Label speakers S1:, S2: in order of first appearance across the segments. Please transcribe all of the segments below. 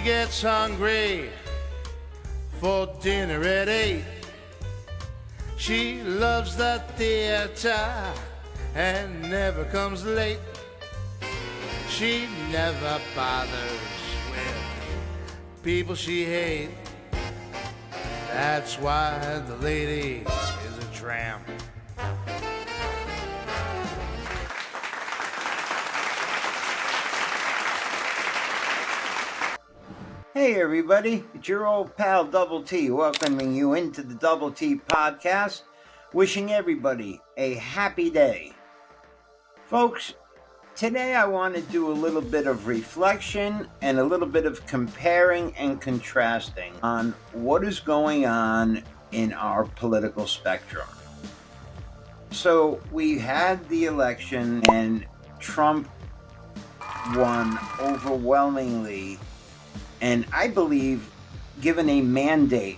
S1: gets hungry for dinner at 8. She loves the theater and never comes late. She never bothers with people she hates. That's why the lady is a tramp.
S2: Hey everybody, it's your old pal Double T welcoming you into the Double T podcast, wishing everybody a happy day. Folks, today I want to do a little bit of reflection and a little bit of comparing and contrasting on what is going on in our political spectrum. So we had the election and Trump won overwhelmingly, and I believe given a mandate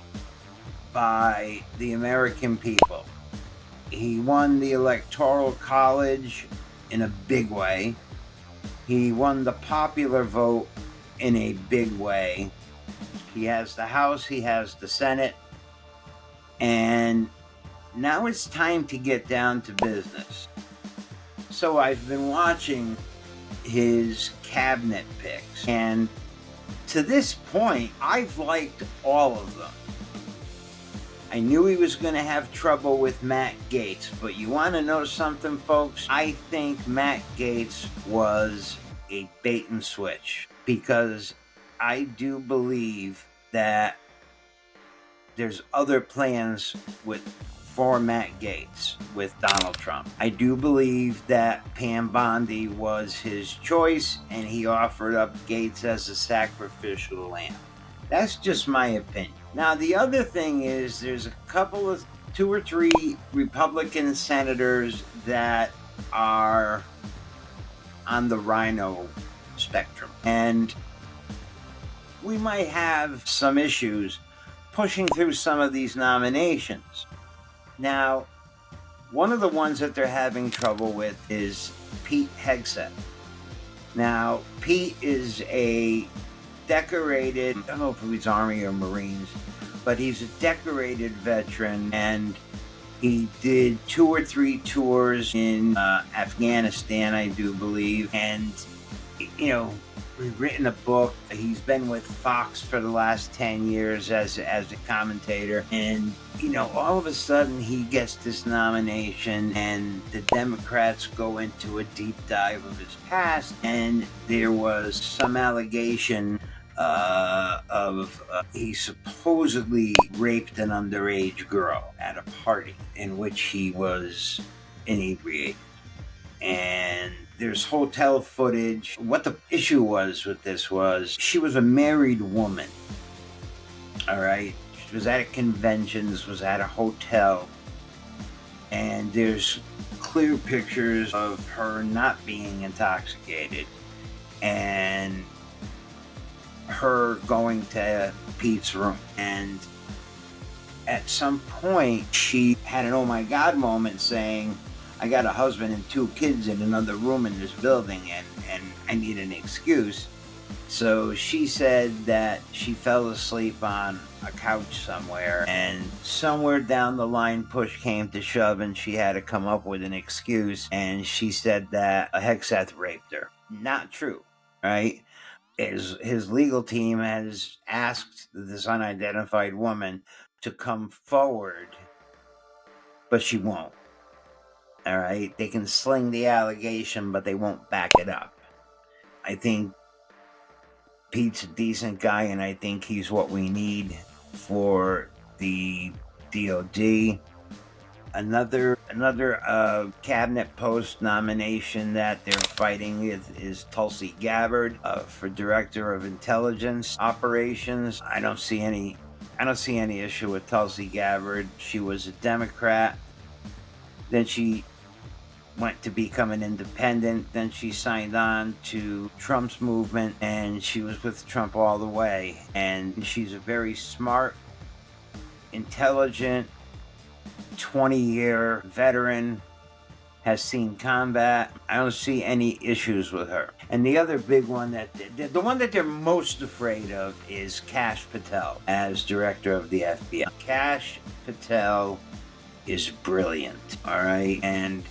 S2: by the American people. He won the Electoral College in a big way. He won the popular vote in a big way. He has the House, he has the Senate, and now it's time to get down to business. So I've been watching his cabinet picks, and to this point, I've liked all of them. I knew he was going to have trouble with Matt Gaetz, but you want to know something, folks? I think Matt Gaetz was a bait and switch, because I do believe that there's other plans for Matt Gaetz with Donald Trump. I do believe that Pam Bondi was his choice, and he offered up Gaetz as a sacrificial lamb. That's just my opinion. Now, the other thing is there's two or three Republican senators that are on the rhino spectrum, and we might have some issues pushing through some of these nominations. Now, one of the ones that they're having trouble with is Pete Hegseth. Now, Pete is a decorated, I don't know if he's Army or Marines, but he's a decorated veteran, and he did 2 or 3 tours in Afghanistan, I do believe, and, you know, he's written a book. He's been with Fox for the last 10 years as a commentator. And, you know, all of a sudden he gets this nomination, and the Democrats go into a deep dive of his past. And there was some allegation of he supposedly raped an underage girl at a party in which he was inebriated. And there's hotel footage. What the issue was with this was she was a married woman. All right. She was at a convention. This was at a hotel. And there's clear pictures of her not being intoxicated and her going to Pete's room. And at some point, she had an oh my God moment saying, I got a husband and 2 kids in another room in this building, and I need an excuse. So she said that she fell asleep on a couch somewhere, and somewhere down the line, push came to shove, and she had to come up with an excuse, and she said that a Hegseth raped her. Not true, right? His legal team has asked this unidentified woman to come forward, but she won't. All right, they can sling the allegation, but they won't back it up. I think Pete's a decent guy, and I think he's what we need for the DOD. Another cabinet post nomination that they're fighting is Tulsi Gabbard for Director of Intelligence Operations. I don't see any issue with Tulsi Gabbard. She was a Democrat. Then she went to become an independent. Then she signed on to Trump's movement, and she was with Trump all the way. And she's a very smart, intelligent, 20-year veteran has seen combat. I don't see any issues with her. And the other big one the one that they're most afraid of is Kash Patel as director of the FBI. Kash Patel is brilliant, all right? And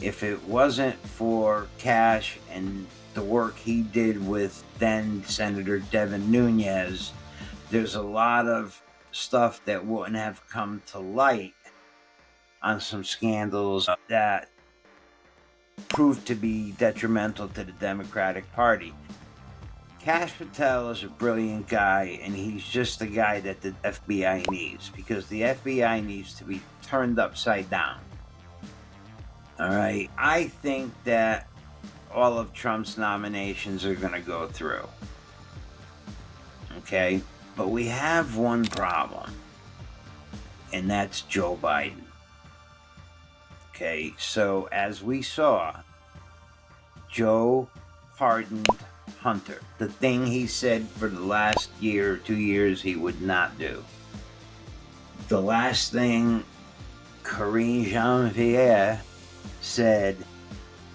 S2: if it wasn't for Kash and the work he did with then Senator Devin Nunes, there's a lot of stuff that wouldn't have come to light on some scandals that proved to be detrimental to the Democratic Party. Kash Patel is a brilliant guy, and he's just the guy that the FBI needs, because the FBI needs to be turned upside down. All right, I think that all of Trump's nominations are going to go through. Okay, but we have one problem, and that's Joe Biden. Okay, so as we saw, Joe pardoned Hunter. The thing he said for the last year or 2 years he would not do. The last thing Karine Jean-Pierre said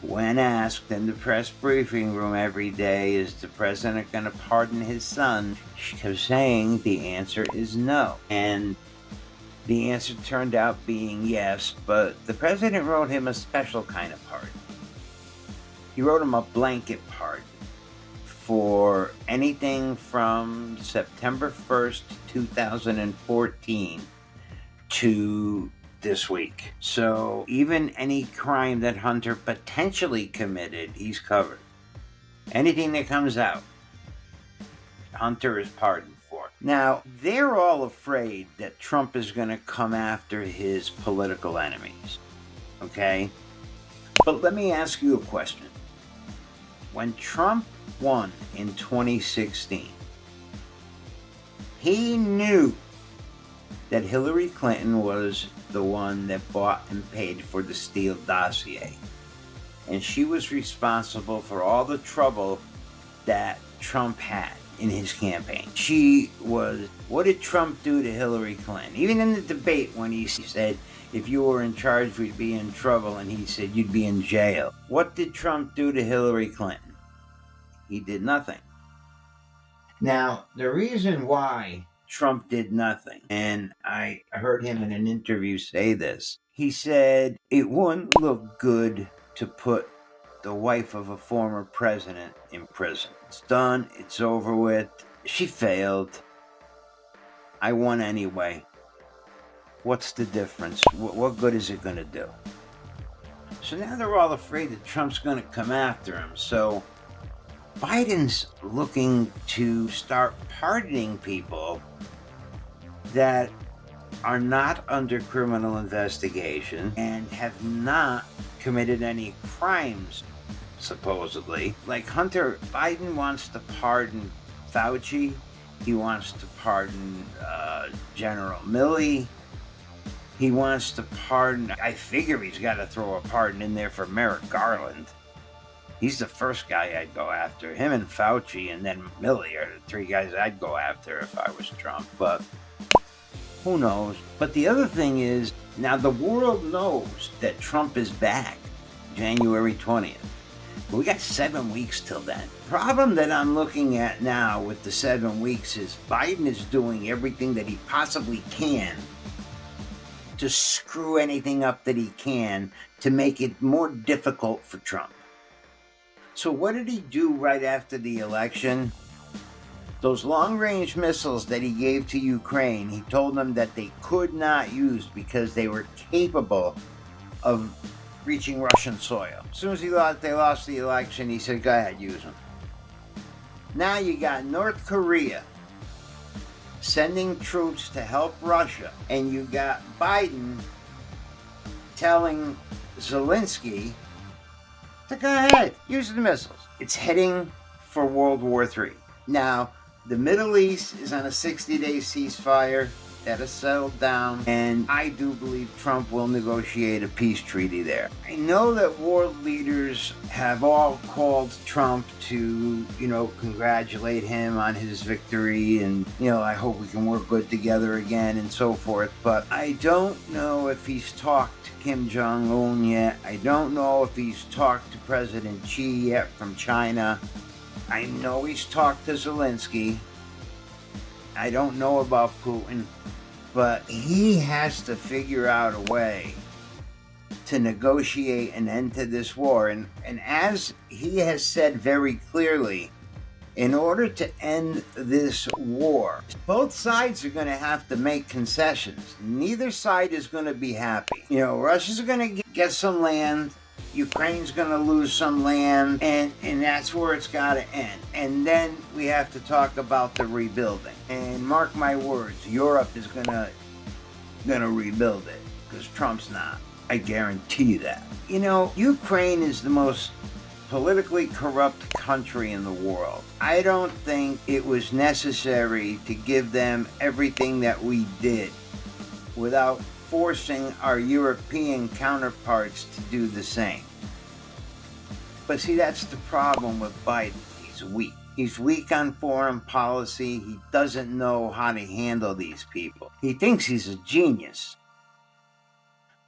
S2: when asked in the press briefing room every day, is the president going to pardon his son? She kept saying the answer is no. And the answer turned out being yes, but the president wrote him a special kind of pardon. He wrote him a blanket pardon for anything from September 1st, 2014 to this week. So even any crime that Hunter potentially committed, he's covered. Anything that comes out, Hunter is pardoned for. Now, they're all afraid that Trump is going to come after his political enemies. Okay? But let me ask you a question. When Trump won in 2016, he knew that Hillary Clinton was the one that bought and paid for the Steele dossier. And she was responsible for all the trouble that Trump had in his campaign. What did Trump do to Hillary Clinton? Even in the debate when he said, if you were in charge, we'd be in trouble, and he said, you'd be in jail. What did Trump do to Hillary Clinton? He did nothing. Now, the reason why Trump did nothing, and I heard him in an interview say this, he said it wouldn't look good to put the wife of a former president in prison. It's done, it's over with, she failed, I won anyway. What's the difference? What good is it going to do? So now they're all afraid that Trump's going to come after him. So Biden's looking to start pardoning people that are not under criminal investigation and have not committed any crimes, supposedly. Like Hunter, Biden wants to pardon Fauci. He wants to pardon General Milley. He wants to pardon, I figure he's got to throw a pardon in there for Merrick Garland. He's the first guy I'd go after. Him and Fauci and then Milley are the three guys I'd go after if I was Trump. But who knows? But the other thing is, now the world knows that Trump is back January 20th. But we got 7 weeks till then. The problem that I'm looking at now with the 7 weeks is Biden is doing everything that he possibly can to screw anything up that he can to make it more difficult for Trump. So what did he do right after the election? Those long-range missiles that he gave to Ukraine, he told them that they could not use because they were capable of reaching Russian soil. As soon as they lost the election, he said, go ahead, use them. Now you got North Korea sending troops to help Russia, and you got Biden telling Zelensky to go ahead, use the missiles. It's heading for World War III. Now, the Middle East is on a 60-day ceasefire. that has settled down, and I do believe Trump will negotiate a peace treaty there. I know that world leaders have all called Trump to, congratulate him on his victory, and, I hope we can work good together again and so forth, but I don't know if he's talked to Kim Jong-un yet. I don't know if he's talked to President Xi yet from China. I know he's talked to Zelensky. I don't know about Putin, but he has to figure out a way to negotiate an end to this war. And as he has said very clearly, in order to end this war, both sides are going to have to make concessions. Neither side is going to be happy. Russia's going to get some land. Ukraine's going to lose some land, and that's where it's got to end. And then we have to talk about the rebuilding. And mark my words, Europe is going to rebuild it, because Trump's not. I guarantee you that. Ukraine is the most politically corrupt country in the world. I don't think it was necessary to give them everything that we did without forcing our European counterparts to do the same. But see, that's the problem with Biden. He's weak. He's weak on foreign policy. He doesn't know how to handle these people. He thinks he's a genius.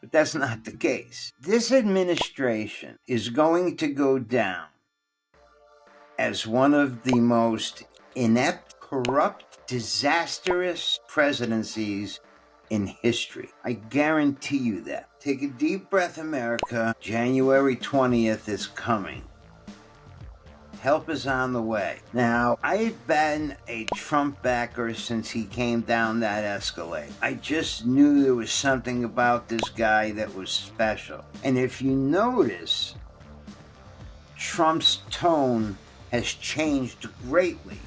S2: But that's not the case. This administration is going to go down as one of the most inept, corrupt, disastrous presidencies in history. I guarantee you that. Take a deep breath, America. January 20th is coming. Help is on the way. Now, I've been a Trump backer since he came down that escalade. I just knew there was something about this guy that was special. And if you notice, Trump's tone has changed greatly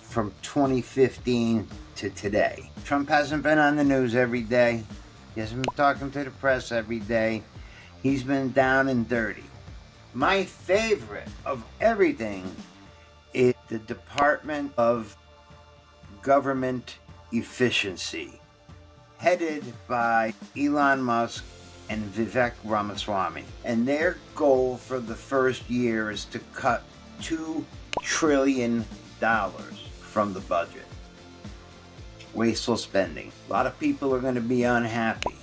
S2: from 2015 to today. Trump hasn't been on the news every day. He hasn't been talking to the press every day. He's been down and dirty. My favorite of everything is the Department of Government Efficiency, headed by Elon Musk and Vivek Ramaswamy. And their goal for the first year is to cut $2 trillion from the budget. Wasteful spending. A lot of people are going to be unhappy,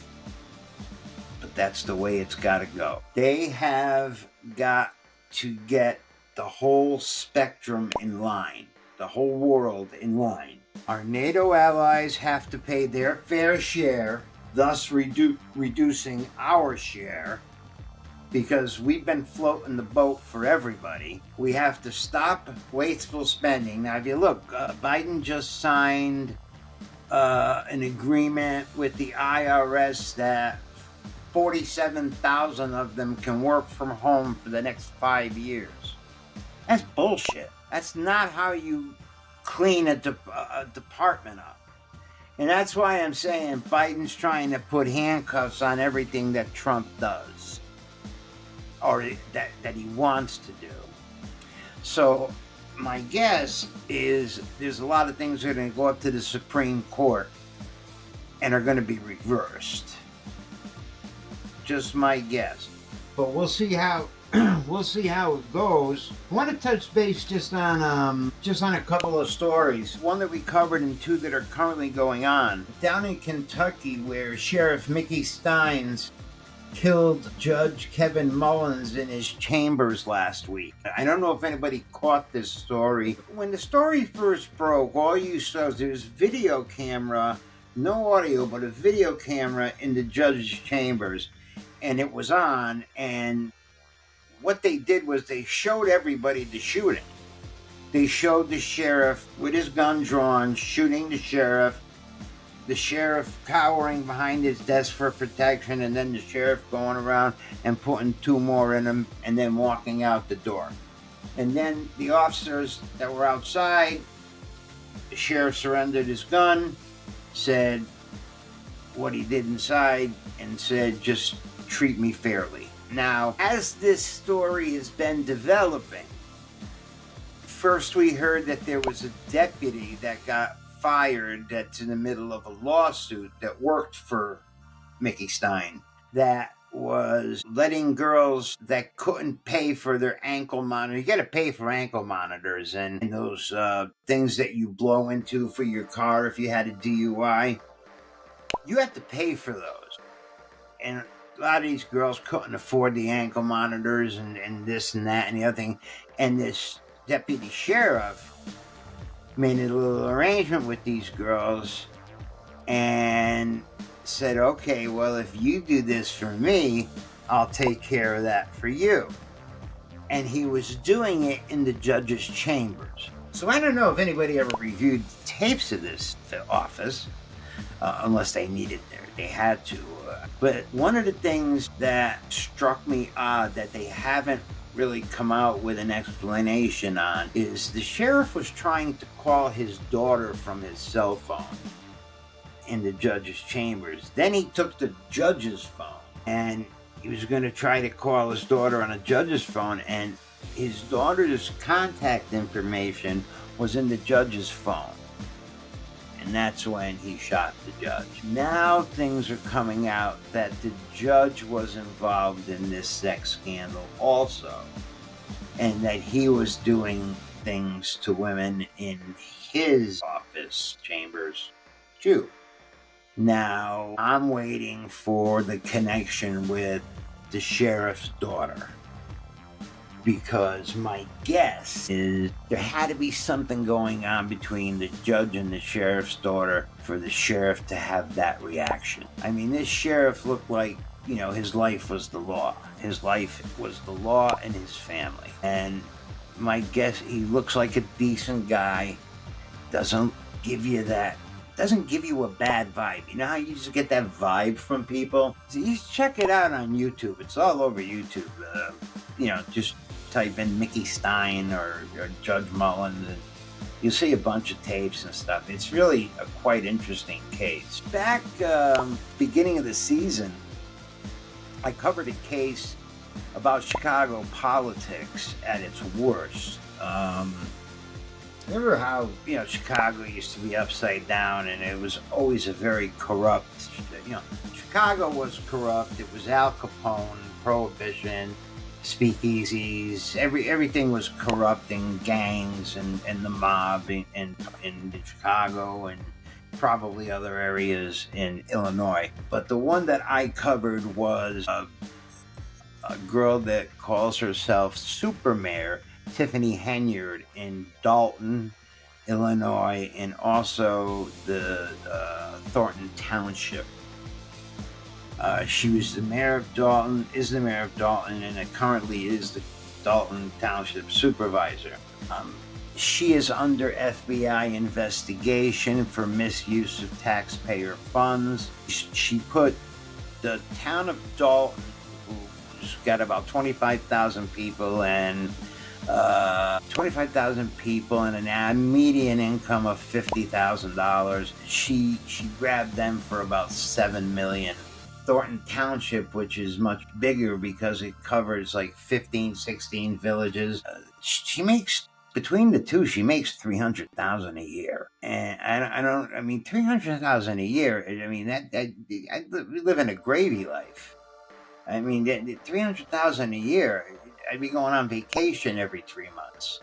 S2: but that's the way it's got to go. They have got to get the whole spectrum in line, the whole world in line. Our NATO allies have to pay their fair share, thus reducing our share, because we've been floating the boat for everybody. We have to stop wasteful spending. Now, if you look, Biden just signed an agreement with the IRS that 47,000 of them can work from home for the next 5 years. That's bullshit. That's not how you clean a department up. And that's why I'm saying Biden's trying to put handcuffs on everything that Trump does, or that he wants to do. So my guess is there's a lot of things that are going to go up to the Supreme Court and are going to be reversed. Just my guess. But we'll see how it goes. I want to touch base just on a couple of stories. One that we covered and two that are currently going on. Down in Kentucky, where Sheriff Mickey Steins killed Judge Kevin Mullins in his chambers last week. I don't know if anybody caught this story. When the story first broke, all you saw was there was video camera, no audio, but a video camera in the judge's chambers, and it was on, and what they did was they showed everybody the shooting. They showed the sheriff with his gun drawn, shooting the sheriff cowering behind his desk for protection, and then the sheriff going around and putting two more in him and then walking out the door. And then the officers that were outside, the sheriff surrendered his gun, said what he did inside, and said, just treat me fairly. Now, as this story has been developing, first we heard that there was a deputy that got fired that's in the middle of a lawsuit that worked for Mickey Stein that was letting girls that couldn't pay for their ankle monitor. You got to pay for ankle monitors and those things that you blow into for your car if you had a DUI. You have to pay for those. And a lot of these girls couldn't afford the ankle monitors and this and that and the other thing. And this deputy sheriff made a little arrangement with these girls and said, okay, well, if you do this for me, I'll take care of that for you. And he was doing it in the judge's chambers. So I don't know if anybody ever reviewed tapes of this office, unless they needed there. They had to. But one of the things that struck me odd that they haven't really come out with an explanation on is the sheriff was trying to call his daughter from his cell phone in the judge's chambers. Then he took the judge's phone and he was going to try to call his daughter on a judge's phone, and his daughter's contact information was in the judge's phone. And that's when he shot the judge. Now things are coming out that the judge was involved in this sex scandal also, and that he was doing things to women in his office chambers too. Now I'm waiting for the connection with the sheriff's daughter, because my guess is there had to be something going on between the judge and the sheriff's daughter for the sheriff to have that reaction. I mean, this sheriff looked like, his life was the law. His life was the law and his family. And my guess, he looks like a decent guy, doesn't give you a bad vibe. You know how you just get that vibe from people? So you check it out on YouTube. It's all over YouTube. Just type in Mickey Stein or Judge Mullins, and you'll see a bunch of tapes and stuff. It's really a quite interesting case. Back beginning of the season, I covered a case about Chicago politics at its worst. Remember how, Chicago used to be upside down and it was always a very corrupt, Chicago was corrupt. It was Al Capone, Prohibition, speakeasies, everything was corrupting, gangs and the mob in Chicago and probably other areas in Illinois. But the one that I covered was a girl that calls herself Super Mayor, Tiffany Henyard, in Dalton, Illinois, and also the Thornton Township. She was the mayor of Dalton, and currently is the Dalton Township supervisor. She is under FBI investigation for misuse of taxpayer funds. She put the town of Dalton, who's got about 25,000 people and a median income of $50,000. She grabbed them for about $7 million. Thornton Township, which is much bigger because it covers like 15, 16 villages. She makes, between the two, she makes $300,000 a year. And I mean, $300,000 a year, I live in a gravy life. I mean, $300,000 a year, I'd be going on vacation every 3 months.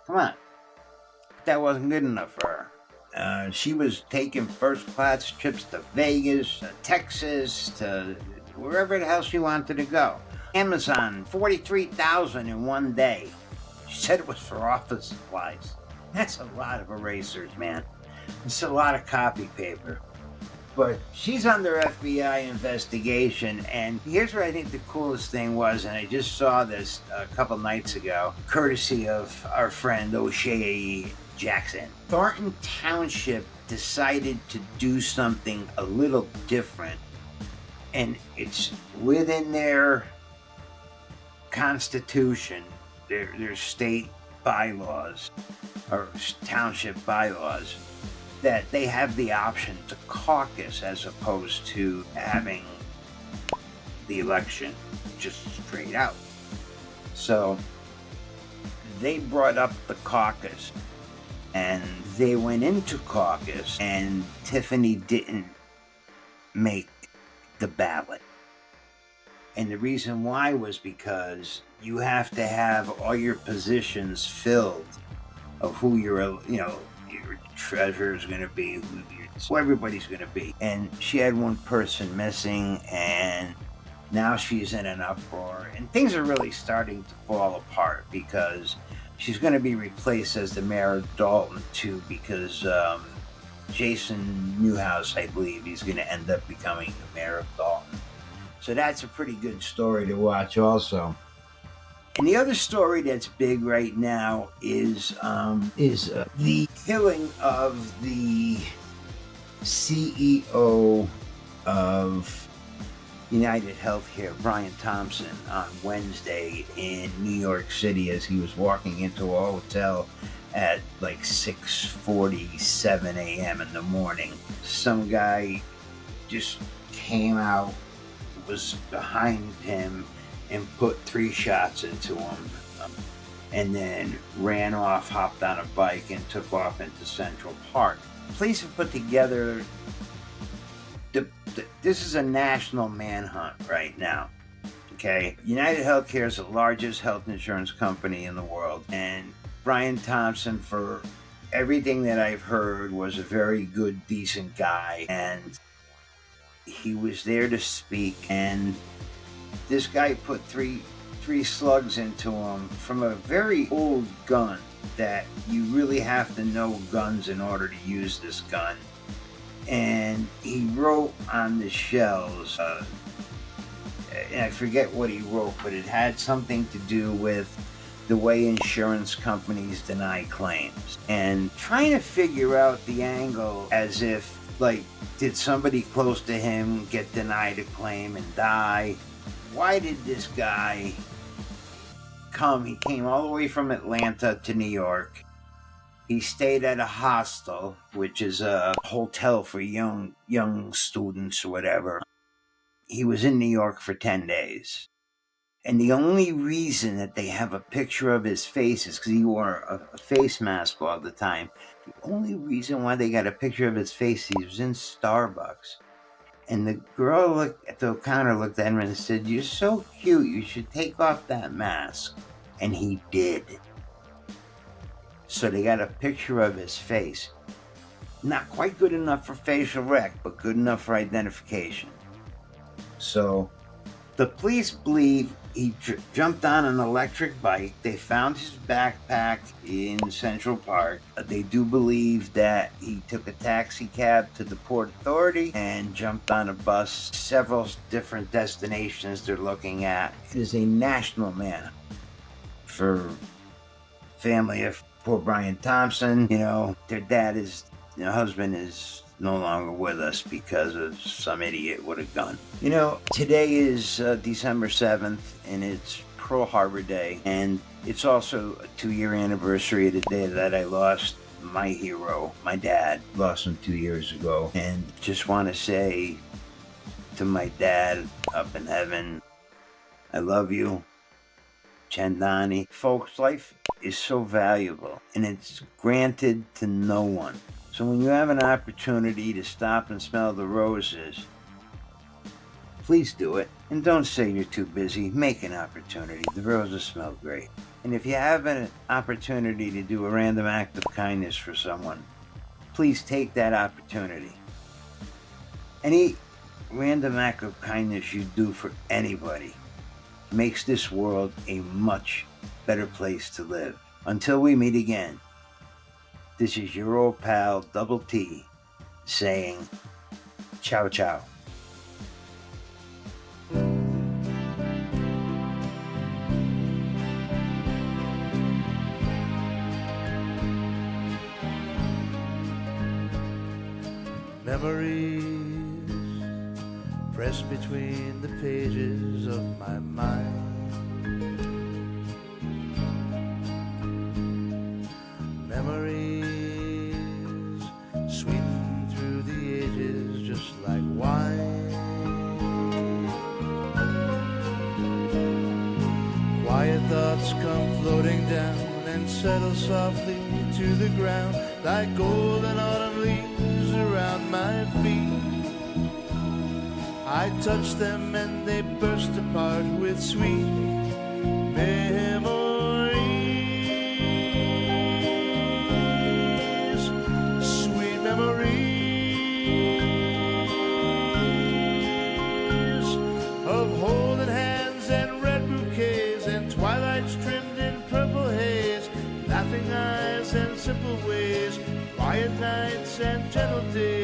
S2: Come on. That wasn't good enough for her. She was taking first-class trips to Vegas, to Texas, to wherever the hell she wanted to go. Amazon, $43,000 in one day. She said it was for office supplies. That's a lot of erasers, man. It's a lot of copy paper. But she's under FBI investigation, and here's what I think the coolest thing was, and I just saw this a couple nights ago, courtesy of our friend O'Shea Jackson. Thornton Township decided to do something a little different, and it's within their constitution, their state bylaws, or township bylaws, that they have the option to caucus as opposed to having the election just straight out. So they brought up the caucus, and they went into caucus, and Tiffany didn't make the ballot. And the reason why was because you have to have all your positions filled of who your treasurer is going to be, who everybody's going to be. And she had one person missing, and now she's in an uproar, and things are really starting to fall apart because she's going to be replaced as the mayor of Dalton too, because Jason Newhouse, I believe, he's going to end up becoming the mayor of Dalton. So that's a pretty good story to watch also. And the other story that's big right now is the killing of the CEO of United Healthcare, Brian Thompson, on Wednesday in New York City as he was walking into a hotel at like 6:47 a.m. in the morning. Some guy just came out, was behind him, and put 3 shots into him, and then ran off, hopped on a bike, and took off into Central Park. Police have put together, this is a national manhunt right now, okay? United Healthcare is the largest health insurance company in the world, and Brian Thompson, for everything that I've heard, was a very good, decent guy, and he was there to speak, and this guy put three slugs into him from a very old gun that you really have to know guns in order to use this gun. And he wrote on the shells, and I forget what he wrote, but it had something to do with the way insurance companies deny claims. And trying to figure out the angle as if, like, did somebody close to him get denied a claim and die? Why did this guy come? He came all the way from Atlanta to New York. He stayed at a hostel, which is a hotel for young students or whatever. He was in New York for 10 days. And the only reason that they have a picture of his face is because he wore a face mask all the time. The only reason why they got a picture of his face, he was in Starbucks. And the girl at the counter looked at him and said, "You're so cute, you should take off that mask." And he did. So they got a picture of his face. Not quite good enough for facial rec, but good enough for identification. So the police believe he jumped on an electric bike. They found his backpack in Central Park. They do believe that he took a taxi cab to the Port Authority and jumped on a bus. Several different destinations they're looking at. It is a national man for family of poor Brian Thompson. You know, their husband is no longer with us because of some idiot with a gun. You know, today is December 7th, and it's Pearl Harbor Day, and it's also a 2-year anniversary of the day that I lost my hero, my dad. Lost him 2 years ago, and just want to say to my dad up in heaven, I love you, Chandani. Folks, life is so valuable, and it's granted to no one. So when you have an opportunity to stop and smell the roses, please do it. And don't say you're too busy. Make an opportunity. The roses smell great. And if you have an opportunity to do a random act of kindness for someone, please take that opportunity. Any random act of kindness you do for anybody makes this world a much better place to live. Until we meet again, this is your old pal, Double T, saying, ciao, ciao.
S1: Memories pressed between the pages of my mind. Memories sweeten through the ages just like wine. Quiet thoughts come floating down and settle softly to the ground. like golden autumn leaves around my feet. I touch them and they burst apart with sweet memories, sweet memories of holding hands and red bouquets and twilights trimmed in purple haze, laughing eyes and simple ways, quiet nights and gentle days.